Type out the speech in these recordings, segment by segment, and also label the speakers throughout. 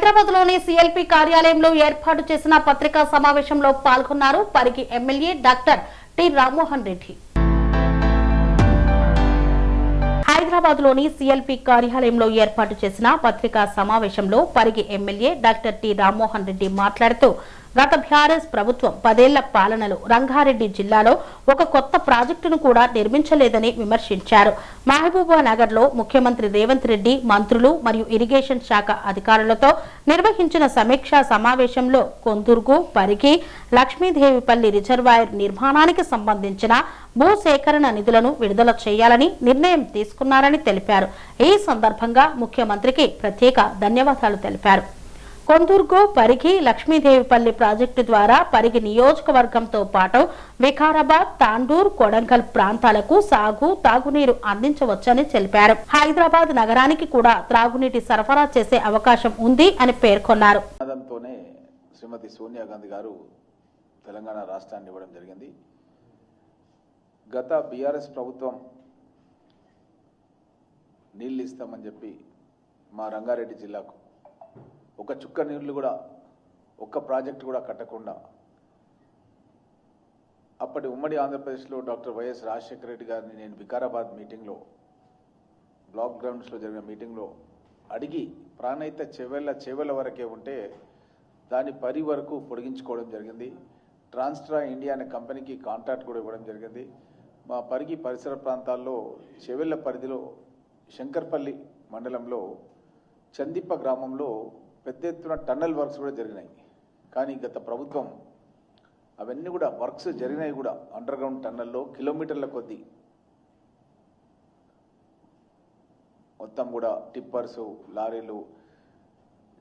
Speaker 1: హైదరాబాద్లోని సిఎల్పి కార్యాలయంలో ఏర్పాటు చేసిన పత్రికా సమావేశంలో పాల్గొన్నారు Parigi MLA doctor T Rammohan Reddy. హైదరాబాద్లోని సిఎల్పి కార్యాలయంలో ఏర్పాటు చేసిన పత్రికా సమావేశంలో Parigi MLA doctor T Rammohan Reddy మాట్లాడుతూ గత బీఆర్ఎస్ ప్రభుత్వం 10 ఏళ్ల పాలనలో రంగారెడ్డి జిల్లాలో ఒక కొత్త ప్రాజెక్టును కూడా నిర్మించలేదని విమర్శించారు. మహబూబానగర్ లో ముఖ్యమంత్రి రేవంత్ రెడ్డి మంత్రులు మరియు ఇరిగేషన్ శాఖ అధికారులతో నిర్వహించిన సమీక్షా సమావేశంలో కొందుర్గు, పరిగి, లక్ష్మీదేవిపల్లి రిజర్వాయర్ నిర్మాణానికి సంబంధించిన భూసేకరణ నిధులను విడుదల చేయాలని నిర్ణయం తీసుకున్నారని తెలిపారు. ఈ సందర్భంగా ముఖ్యమంత్రికి ప్రత్యేక ధన్యవాదాలు తెలిపారు. కొందుర్గు, పరిగి, లక్ష్మీదేవిపల్లి ప్రాజెక్టు ద్వారా పరిగి నియోజకవర్గంతో పాటు వికారాబాద్, తాండూర్, కొడంగల్ ప్రాంతాలకు సాగు, తాగునీరు అందించవచ్చని తెలిపారు. హైదరాబాద్ నగరానికి కూడా త్రాగునీటి సరఫరా చేసే అవకాశం ఉంది అని పేర్కొన్నారు.
Speaker 2: శ్రీమతి సోనియా గాంధీ గారు తెలంగాణ రాష్ట్రాన్ని ఇవ్వడం జరిగింది. గత బీఆర్ఎస్ ప్రభుత్వం నీళ్లు ఇస్తామని చెప్పి మా రంగారెడ్డి జిల్లాకు ఒక చుక్క నీళ్లు కూడా, ఒక్క ప్రాజెక్టు కూడా కట్టకుండా అప్పటి ఉమ్మడి ఆంధ్రప్రదేశ్లో డాక్టర్ వైఎస్ రాజశేఖర రెడ్డి గారిని నేను వికారాబాద్ మీటింగ్లో, బ్లాక్ గ్రౌండ్స్లో జరిగిన మీటింగ్లో అడిగి ప్రాణహిత చెవెళ్ళ వరకే ఉంటే దాని 10 వరకు పొడిగించుకోవడం జరిగింది. ట్రాన్స్ట్రా ఇండియా అనే కంపెనీకి కాంట్రాక్ట్ కూడా ఇవ్వడం జరిగింది. మా పరిగి పరిసర ప్రాంతాల్లో చెవెళ్ళ పరిధిలో శంకర్పల్లి మండలంలో చందిప్ప గ్రామంలో పెద్ద ఎత్తున టన్నల్ వర్క్స్ కూడా జరిగినాయి. కానీ గత ప్రభుత్వం అవన్నీ కూడా వర్క్స్ జరిగినాయి కూడా అండర్ గ్రౌండ్ టన్నల్లో కిలోమీటర్ల కొద్దీ మొత్తం కూడా టిప్పర్సు, లారీలు,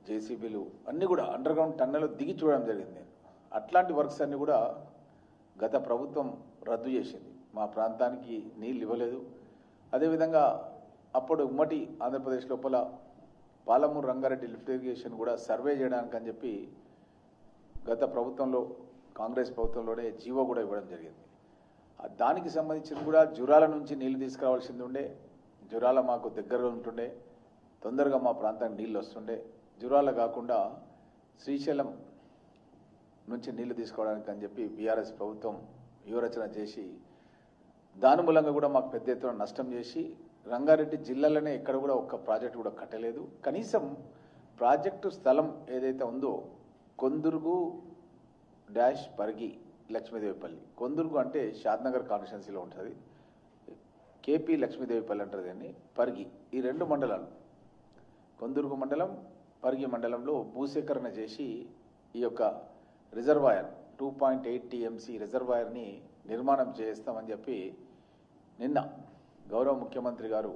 Speaker 2: జేసీబీలు అన్నీ కూడా అండర్ గ్రౌండ్ టన్నల్లో దిగి చూడడం జరిగింది. అట్లాంటి వర్క్స్ అన్నీ కూడా గత ప్రభుత్వం రద్దు చేసింది. మా ప్రాంతానికి నీళ్ళు ఇవ్వలేదు. అదేవిధంగా అప్పుడు ఉమ్మడి ఆంధ్రప్రదేశ్ లోపల పాలమూరు రంగారెడ్డి లిఫ్ట్ ఇరిగేషన్ కూడా సర్వే చేయడానికి అని చెప్పి గత ప్రభుత్వంలో, కాంగ్రెస్ ప్రభుత్వంలోనే జీవో కూడా ఇవ్వడం జరిగింది. దానికి సంబంధించి కూడా జురాల నుంచి నీళ్లు తీసుకురావాల్సింది ఉండే. జురాల మాకు దగ్గరలో ఉంటుండే, తొందరగా మా ప్రాంతానికి నీళ్ళు వస్తుండే. జురాల కాకుండా శ్రీశైలం నుంచి నీళ్లు తీసుకోవడానికి అని చెప్పి బీఆర్ఎస్ ప్రభుత్వం వ్యూహరచన చేసి దాని మూలంగా కూడా మాకు పెద్ద ఎత్తున నష్టం చేసి రంగారెడ్డి జిల్లాలోనే ఎక్కడ కూడా ఒక్క ప్రాజెక్టు కూడా కట్టలేదు. కనీసం ప్రాజెక్టు స్థలం ఏదైతే ఉందో కొందుర్గు డాష్ పరిగి లక్ష్మీదేవిపల్లి, కొందుర్గు అంటే షాద్నగర్ కాన్స్టిట్యున్సీలో ఉంటుంది, కేపీ లక్ష్మీదేవిపల్లి అంటారు దీన్ని, పరిగి, ఈ 2 మండలాలు కొందుర్గు మండలం, పరిగి మండలంలో భూసేకరణ చేసి ఈ యొక్క రిజర్వాయర్ 2.8 TMC రిజర్వాయర్ని నిర్మాణం చేస్తామని చెప్పి నిన్న గౌరవ ముఖ్యమంత్రి గారు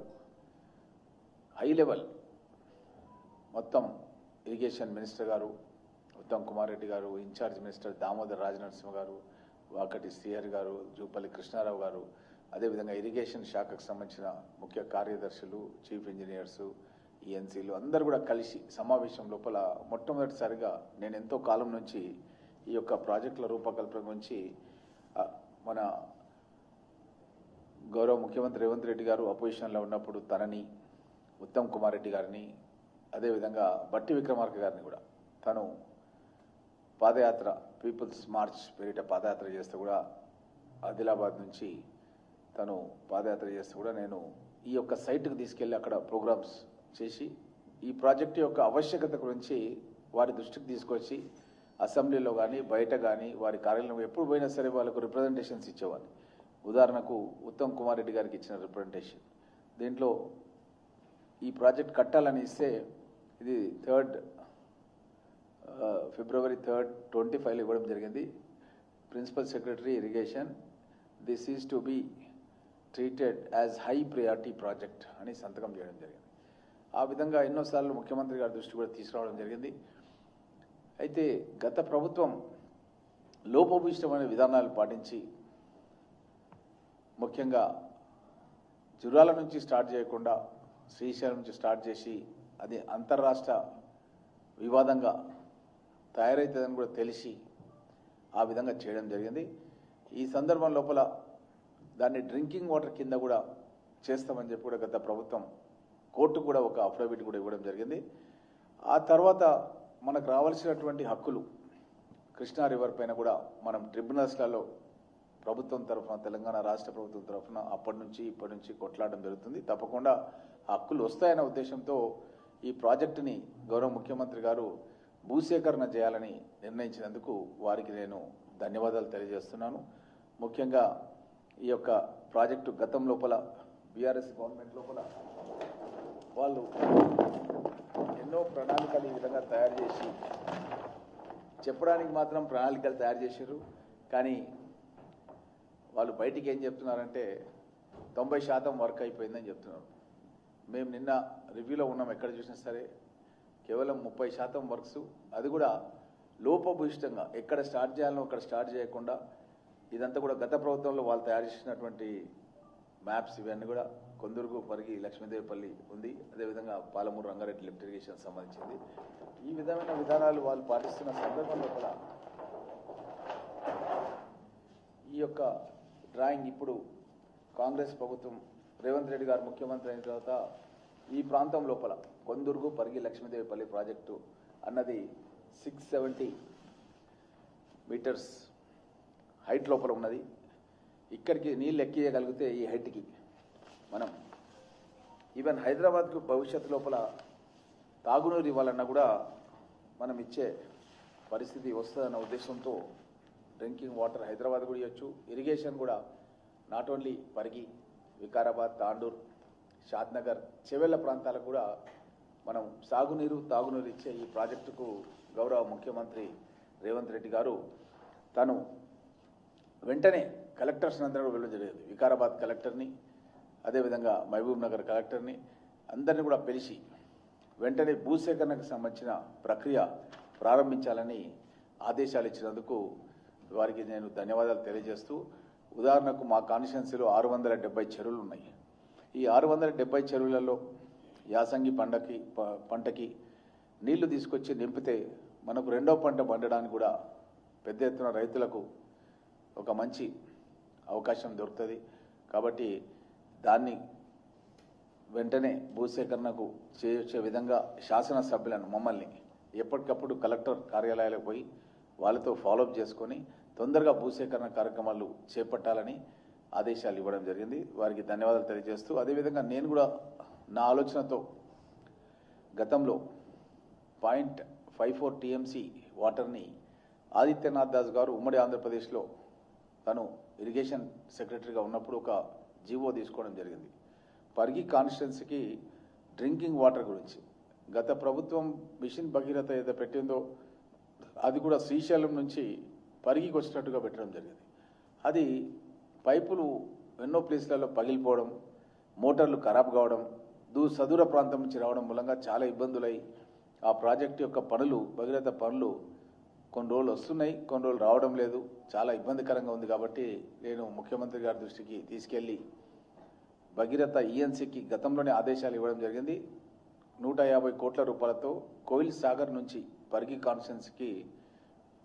Speaker 2: హై లెవెల్ మొత్తం ఇరిగేషన్ మినిస్టర్ గారు ఉత్తమ్ కుమార్ రెడ్డి గారు, ఇన్ఛార్జ్ మినిస్టర్ దామోదర్ రాజనరసింహ గారు, వాకటి శ్రీహరి గారు, జూపల్లి కృష్ణారావు గారు, అదేవిధంగా ఇరిగేషన్ శాఖకు సంబంధించిన ముఖ్య కార్యదర్శులు, చీఫ్ ఇంజనీర్సు, ఈఎన్సీలు అందరూ కూడా కలిసి సమావేశం లోపల మొట్టమొదటిసారిగా నేను ఎంతో కాలం నుంచి ఈ యొక్క ప్రాజెక్టుల రూపకల్పన గురించి మన గౌరవ ముఖ్యమంత్రి రేవంత్ రెడ్డి గారు అపోజిషన్లో ఉన్నప్పుడు తనని, ఉత్తమ్ కుమార్ రెడ్డి గారిని, అదేవిధంగా బట్టి విక్రమార్క గారిని కూడా తను పాదయాత్ర, పీపుల్స్ మార్చ్ పేరిట పాదయాత్ర చేస్తే కూడా ఆదిలాబాద్ నుంచి తను పాదయాత్ర చేస్తే కూడా నేను ఈ యొక్క సైట్కి తీసుకెళ్ళి అక్కడ ప్రోగ్రామ్స్ చేసి ఈ ప్రాజెక్టు యొక్క ఆవశ్యకత గురించి వారి దృష్టికి తీసుకొచ్చి అసెంబ్లీలో కానీ బయట కానీ వారి కార్యాలయం ఎప్పుడు పోయినా సరే వాళ్ళకు రిప్రజెంటేషన్స్ ఇచ్చేవాళ్ళు. ఉదాహరణకు ఉత్తమ్ కుమార్ రెడ్డి గారికి ఇచ్చిన రిప్రజెంటేషన్, దీంట్లో ఈ ప్రాజెక్ట్ కట్టాలని ఇస్తే ఇది ఫిబ్రవరి 3, 2025 ఇవ్వడం జరిగింది. Principal secretary irrigation, this is to be treated as high priority project అని సంతకం చేయడం జరిగింది. ఆ విధంగా ఎన్నోసార్లు ముఖ్యమంత్రి గారి దృష్టి కూడా తీసుకురావడం జరిగింది. అయితే గత ప్రభుత్వం లోపభూయిష్టమైన విధానాలు పాటించి ముఖ్యంగా జురాల నుంచి స్టార్ట్ చేయకుండా శ్రీశైలం నుంచి స్టార్ట్ చేసి అది అంతర్రాష్ట్ర వివాదంగా తయారైతుందని కూడా తెలిసి ఆ విధంగా చేయడం జరిగింది. ఈ సందర్భం లోపల దాన్ని డ్రింకింగ్ వాటర్ కింద కూడా చేస్తామని చెప్పి కూడా గత ప్రభుత్వం కోర్టు కూడా ఒక అఫిడవిట్ కూడా ఇవ్వడం జరిగింది. ఆ తర్వాత మనకు రావాల్సినటువంటి హక్కులు కృష్ణా రివర్ పైన కూడా మనం ట్రిబ్యునల్స్లలో ప్రభుత్వం తరఫున తెలంగాణ రాష్ట్ర ప్రభుత్వం తరఫున అప్పటి నుంచి ఇప్పటి నుంచి కొట్లాడడం జరుగుతుంది. తప్పకుండా హక్కులు వస్తాయన్న ఉద్దేశంతో ఈ ప్రాజెక్టుని గౌరవ ముఖ్యమంత్రి గారు భూసేకరణ చేయాలని నిర్ణయించినందుకు వారికి నేను ధన్యవాదాలు తెలియజేస్తున్నాను. ముఖ్యంగా ఈ యొక్క ప్రాజెక్టు గతం లోపల బీఆర్ఎస్ గవర్నమెంట్ లోపల వాళ్ళు ఎన్నో ప్రణాళికలు ఈ విధంగా తయారు చేసి చెప్పడానికి మాత్రం ప్రణాళికలు తయారు చేశారు. కానీ వాళ్ళు బయటికి ఏం చెప్తున్నారంటే 90% వర్క్ అయిపోయిందని చెప్తున్నారు. మేము నిన్న రివ్యూలో ఉన్నాం, ఎక్కడ చూసినా సరే కేవలం 30% వర్క్స్, అది కూడా లోపభూయిష్టంగా ఎక్కడ స్టార్ట్ చేయాలనో అక్కడ స్టార్ట్ చేయకుండా ఇదంతా కూడా గత ప్రభుత్వంలో వాళ్ళు తయారు చేసినటువంటి మ్యాప్స్ ఇవన్నీ కూడా కొందుర్గు, పరిగి, లక్ష్మీదేవిపల్లి ఉంది. అదేవిధంగా పాలమూరు రంగారెడ్డి లిఫ్ట్ ఇరిగేషన్ సంబంధించింది. ఈ విధమైన విధానాలు వాళ్ళు పాటిస్తున్న సందర్భంలో కూడా ఈ యొక్క డ్రాయింగ్ ఇప్పుడు కాంగ్రెస్ ప్రభుత్వం రేవంత్ రెడ్డి గారు ముఖ్యమంత్రి అయిన తర్వాత ఈ ప్రాంతం లోపల కొందుర్గు, పరిగి, లక్ష్మీదేవిపల్లి ప్రాజెక్టు అన్నది 670 మీటర్స్ హైట్ లోపల ఉన్నది. ఇక్కడికి నీళ్ళు ఎక్కియగలిగితే ఈ హైట్కి మనం ఈవెన్ హైదరాబాద్కు భవిష్యత్తు లోపల తాగునీరు ఇవ్వాలన్నా కూడా మనం ఇచ్చే పరిస్థితి వస్తుందన్న ఉద్దేశంతో డ్రింకింగ్ వాటర్ హైదరాబాద్ కూడా ఇవ్వచ్చు. ఇరిగేషన్ కూడా నాట్ ఓన్లీ పరిగి, వికారాబాద్, తాండూర్, షాద్నగర్, చెవెళ్ల ప్రాంతాలకు కూడా మనం తాగునీరు ఇచ్చే ఈ ప్రాజెక్టుకు గౌరవ ముఖ్యమంత్రి రేవంత్ రెడ్డి గారు తను వెంటనే కలెక్టర్స్ అందరూ వెళ్ళడం జరిగింది. వికారాబాద్ కలెక్టర్ని, అదేవిధంగా మహబూబ్ నగర్ కలెక్టర్ని అందరినీ కూడా పిలిచి వెంటనే భూసేకరణకు సంబంధించిన ప్రక్రియ ప్రారంభించాలని ఆదేశాలు ఇచ్చినందుకు వారికి నేను ధన్యవాదాలు తెలియజేస్తూ, ఉదాహరణకు మా కాన్స్టిట్యున్సీలో 670 చెరువులు ఉన్నాయి. ఈ 670 చెరువులలో యాసంగి పంటకి నీళ్లు తీసుకొచ్చి నింపితే మనకు రెండో పంట పండడానికి కూడా పెద్ద ఎత్తున రైతులకు ఒక మంచి అవకాశం దొరుకుతుంది. కాబట్టి దాన్ని వెంటనే భూసేకరణకు చేయొచ్చే విధంగా శాసనసభ్యులను మమ్మల్ని ఎప్పటికప్పుడు కలెక్టర్ కార్యాలయాలకు పోయి వాళ్ళతో ఫాలోఅప్ చేసుకొని తొందరగా భూసేకరణ కార్యక్రమాలు చేపట్టాలని ఆదేశాలు ఇవ్వడం జరిగింది. వారికి ధన్యవాదాలు తెలియజేస్తూ, అదేవిధంగా నేను కూడా నా ఆలోచనతో గతంలో 0.54 TMC వాటర్ని ఆదిత్యనాథ్ దాస్ గారు ఉమ్మడి ఆంధ్రప్రదేశ్లో తను ఇరిగేషన్ సెక్రటరీగా ఉన్నప్పుడు ఒక జీవో తీసుకోవడం జరిగింది. పరిగి కాన్స్టిట్యున్సీకి డ్రింకింగ్ వాటర్ గురించి గత ప్రభుత్వం మిషన్ భగీరథ ఏదో పెట్టిందో అది కూడా శ్రీశైలం నుంచి పరిగికి వచ్చేటట్టుగా పెట్టడం జరిగింది. అది పైపులు ఎన్నో ప్లేస్లలో పగిలిపోవడం, మోటార్లు ఖరాబ్ కావడం, సదూర ప్రాంతం నుంచి రావడం మూలంగా చాలా ఇబ్బందులై ఆ ప్రాజెక్టు యొక్క పనులు, భగీరథ పనులు కొన్ని రోజులు వస్తున్నాయి, కొన్ని రోజులు రావడం లేదు. చాలా ఇబ్బందికరంగా ఉంది. కాబట్టి నేను ముఖ్యమంత్రి గారి దృష్టికి తీసుకెళ్లి భగీరథ ఈఎన్సీకి గతంలోనే ఆదేశాలు ఇవ్వడం జరిగింది. 150 కోట్ల రూపాయలతో కోయిల్ సాగర్ నుంచి పరిగి కాన్స్టిట్యున్సీకి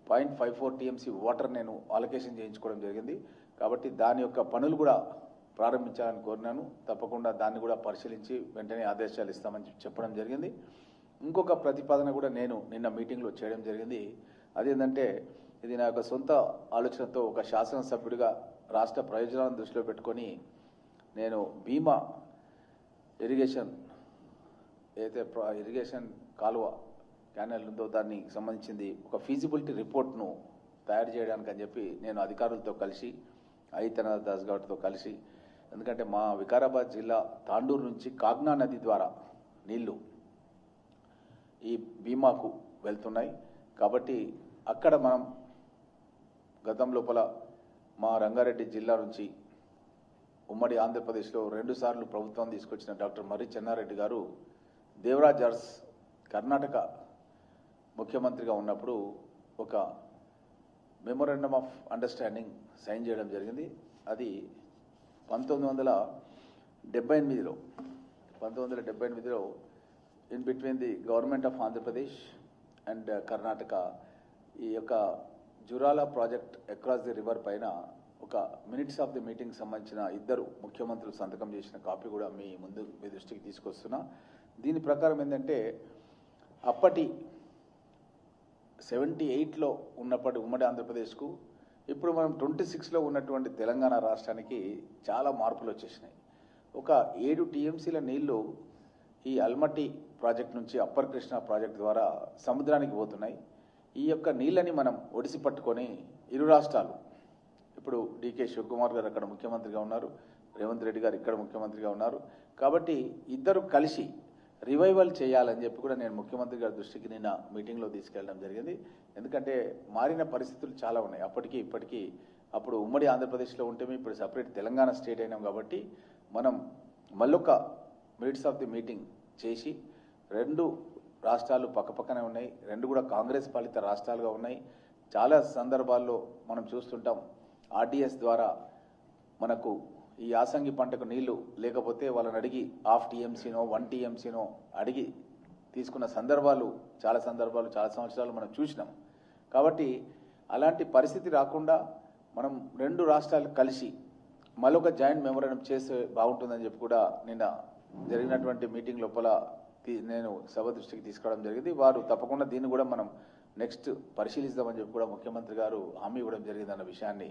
Speaker 2: 0.54 TMC వాటర్ నేను అలొకేషన్ చేయించుకోవడం జరిగింది. కాబట్టి దాని యొక్క పనులు కూడా ప్రారంభించాలని కోరినాను. తప్పకుండా దాన్ని కూడా పరిశీలించి వెంటనే ఆదేశాలు ఇస్తామని చెప్పడం జరిగింది. ఇంకొక ప్రతిపాదన కూడా నేను నిన్న మీటింగ్లో చేయడం జరిగింది. అదేంటంటే ఇది నా యొక్క సొంత ఆలోచనతో ఒక శాసనసభ్యుడిగా రాష్ట్ర ప్రయోజనాలను దృష్టిలో పెట్టుకొని నేను భీమా ఇరిగేషన్ ఏదైతే ఇరిగేషన్ కాలువ క్యానల్ ఉందో దానికి సంబంధించింది ఒక ఫీజిబిలిటీ రిపోర్ట్ను తయారు చేయడానికి అని చెప్పి నేను అధికారులతో కలిసి ఆదిత్యనాథ్ దాస్ గారితో కలిసి, ఎందుకంటే మా వికారాబాద్ జిల్లా తాండూరు నుంచి కాగ్నా నది ద్వారా నీళ్లు ఈ భీమాకు వెళ్తున్నాయి. కాబట్టి అక్కడ మనం గతం లోపల మా రంగారెడ్డి జిల్లా నుంచి ఉమ్మడి ఆంధ్రప్రదేశ్లో 2 సార్లు ప్రభుత్వం తీసుకొచ్చిన డాక్టర్ మర్రి చెన్నారెడ్డి గారు దేవరాజ్ అర్స్ కర్ణాటక ముఖ్యమంత్రిగా ఉన్నప్పుడు ఒక మెమోరాండమ్ ఆఫ్ అండర్స్టాండింగ్ సైన్ చేయడం జరిగింది. అది 1978లో in between the government of Andhra Pradesh and Karnataka ఈ యొక్క Jurala project across the river పైన ఒక మినిట్స్ ఆఫ్ ది మీటింగ్ సంబంధించిన 2 ముఖ్యమంత్రులు సంతకం చేసిన కాపీ కూడా మీ దృష్టికి తీసుకొస్తున్నా. దీని ప్రకారం ఏంటంటే అప్పటి 78లో ఉన్నప్పటి ఉమ్మడి ఆంధ్రప్రదేశ్కు ఇప్పుడు మనం 26లో ఉన్నటువంటి తెలంగాణ రాష్ట్రానికి చాలా మార్పులు వచ్చేసినాయి. ఒక 7 టీఎంసీల నీళ్లు ఈ అల్మట్టి ప్రాజెక్ట్ నుంచి అప్పర్ కృష్ణ ప్రాజెక్ట్ ద్వారా సముద్రానికి పోతున్నాయి. ఈ యొక్క నీళ్ళని మనం ఒడిసి పట్టుకొని ఇరు రాష్ట్రాలు, ఇప్పుడు డీకే శివకుమార్ గారు అక్కడ ముఖ్యమంత్రిగా ఉన్నారు, రేవంత్ రెడ్డి గారు ఇక్కడ ముఖ్యమంత్రిగా ఉన్నారు. కాబట్టి ఇద్దరు కలిసి రివైవల్ చేయాలని చెప్పి కూడా నేను ముఖ్యమంత్రి గారి దృష్టికి నిన్న మీటింగ్లో తీసుకెళ్ళడం జరిగింది. ఎందుకంటే మారిన పరిస్థితులు చాలా ఉన్నాయి అప్పటికి ఇప్పటికీ. అప్పుడు ఉమ్మడి ఆంధ్రప్రదేశ్లో ఉంటేమే ఇప్పుడు సపరేట్ తెలంగాణ స్టేట్ అయినాం కాబట్టి మనం మళ్ళొక మినిట్స్ ఆఫ్ ది మీటింగ్ చేసి, రెండు రాష్ట్రాలు పక్కపక్కనే ఉన్నాయి, రెండు కూడా కాంగ్రెస్ పాలిత రాష్ట్రాలుగా ఉన్నాయి. చాలా సందర్భాల్లో మనం చూస్తుంటాం ఆర్డీఎస్ ద్వారా మనకు ఈ యాసంగి పంటకు నీళ్లు లేకపోతే వాళ్ళని అడిగి హాఫ్ టీఎంసీనో 1 టీఎంసీనో అడిగి తీసుకున్న సందర్భాలు చాలా సంవత్సరాలు మనం చూసినాం. కాబట్టి అలాంటి పరిస్థితి రాకుండా మనం రెండు రాష్ట్రాలు కలిసి మరొక జాయింట్ మెమోరాండం చేస్తే బాగుంటుందని చెప్పి కూడా నిన్న జరిగినటువంటి మీటింగ్ లోపల నేను సభ దృష్టికి తీసుకురావడం జరిగింది. వారు తప్పకుండా దీన్ని కూడా మనం నెక్స్ట్ పరిశీలిస్తామని చెప్పి కూడా ముఖ్యమంత్రి గారు హామీ ఇవ్వడం జరిగిందన్న విషయాన్ని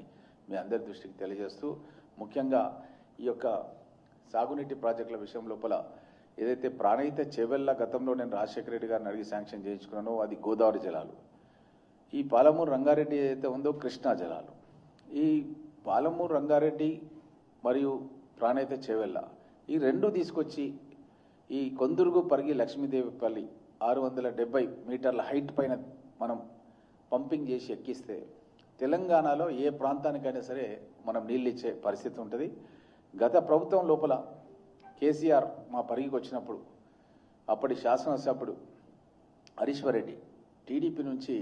Speaker 2: మీ అందరి దృష్టికి తెలియజేస్తూ, ముఖ్యంగా ఈ యొక్క సాగునీటి ప్రాజెక్టుల విషయం లోపల ఏదైతే ప్రాణహిత చేవెళ్ళ గతంలో నేను రాజశేఖర రెడ్డి గారిని అడిగి శాంక్షన్ చేయించుకున్నానో అది గోదావరి జలాలు, ఈ పాలమూరు రంగారెడ్డి ఏదైతే ఉందో కృష్ణా జలాలు. ఈ పాలమూరు రంగారెడ్డి మరియు ప్రాణహిత చేవెళ్ళ ఈ రెండు తీసుకొచ్చి ఈ కొందుర్గు పరిగి లక్ష్మీదేవిపల్లి 670 మీటర్ల హైట్ పైన మనం పంపింగ్ చేసి ఎక్కిస్తే తెలంగాణలో ఏ ప్రాంతానికైనా సరే మనం నీళ్ళు ఇచ్చే పరిస్థితి ఉంటుంది. గత ప్రభుత్వం లోపల కేసీఆర్ మా పరిగికి వచ్చినప్పుడు అప్పటి శాసనసభ్యుడు హరీశ్వర్ రెడ్డి టీడీపీ నుంచి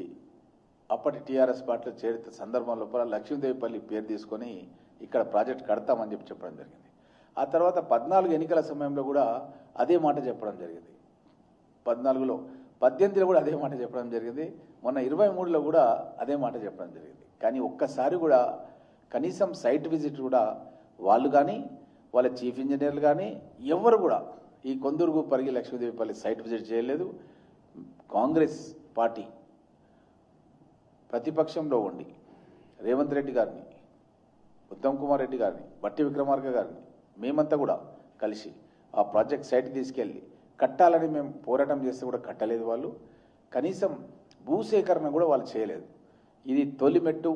Speaker 2: అప్పటి టీఆర్ఎస్ పార్టీలో చేరిన సందర్భం లోపల లక్ష్మీదేవిపల్లి పేరు తీసుకొని ఇక్కడ ప్రాజెక్ట్ కడతామని చెప్పడం జరిగింది. ఆ తర్వాత 14 ఎన్నికల సమయంలో కూడా అదే మాట చెప్పడం జరిగింది. 14లో 18లో కూడా అదే మాట చెప్పడం జరిగింది. మొన్న 23లో కూడా అదే మాట చెప్పడం జరిగింది. కానీ ఒక్కసారి కూడా కనీసం సైట్ విజిట్ కూడా వాళ్ళు కానీ వాళ్ళ చీఫ్ ఇంజనీర్లు కానీ ఎవరు కూడా ఈ కొందుర్గు పరిగి లక్ష్మీదేవిపల్లి సైట్ విజిట్ చేయలేదు. కాంగ్రెస్ పార్టీ ప్రతిపక్షంలో ఉండి రేవంత్ రెడ్డి గారిని, ఉత్తమ్ కుమార్ రెడ్డి గారిని, బట్టి విక్రమార్క గారిని మేమంతా కూడా కలిసి ఆ ప్రాజెక్ట్ సైట్కి తీసుకెళ్ళి కట్టాలని మేము పోరాటం చేస్తే కూడా కట్టలేదు వాళ్ళు. కనీసం భూసేకరణ కూడా వాళ్ళు చేయలేదు. ఇది తొలిమెట్టు.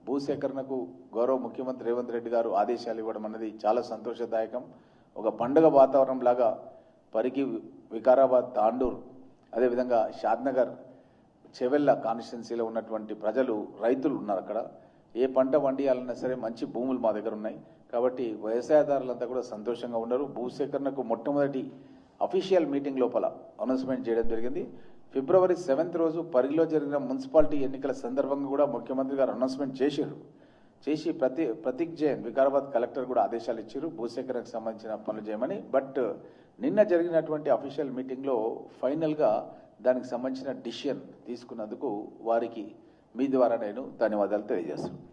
Speaker 2: భూసేకరణకు గౌరవ ముఖ్యమంత్రి రేవంత్ రెడ్డి గారు ఆదేశాలు ఇవ్వడం అన్నది చాలా సంతోషదాయకం. ఒక పండుగ వాతావరణం లాగా పరిగి, వికారాబాద్, తాండూర్, అదేవిధంగా షాద్నగర్, చెవెళ్ళ కాన్స్టిట్యున్సీలో ఉన్నటువంటి ప్రజలు, రైతులు ఉన్నారు అక్కడ. ఏ పంట వండియాలన్నా సరే మంచి భూములు మా దగ్గర ఉన్నాయి. కాబట్టి వ్యవసాయదారులంతా కూడా సంతోషంగా ఉన్నారు. భూసేకరణకు మొట్టమొదటి అఫీషియల్ మీటింగ్ లోపల అనౌన్స్మెంట్ చేయడం జరిగింది. ఫిబ్రవరి 7th రోజు పరిగిలో జరిగిన మున్సిపాలిటీ ఎన్నికల సందర్భంగా కూడా ముఖ్యమంత్రి గారు అనౌన్స్మెంట్ చేసి ప్రతీక్ జైన్ వికారాబాద్ కలెక్టర్ కూడా ఆదేశాలు ఇచ్చారు భూసేకరణకు సంబంధించిన పనులు చేయమని. బట్ నిన్న జరిగినటువంటి అఫీషియల్ మీటింగ్లో ఫైనల్గా దానికి సంబంధించిన డిసిషన్ తీసుకున్నందుకు వారికి మీ ద్వారా నేను ధన్యవాదాలు తెలియజేస్తున్నాను.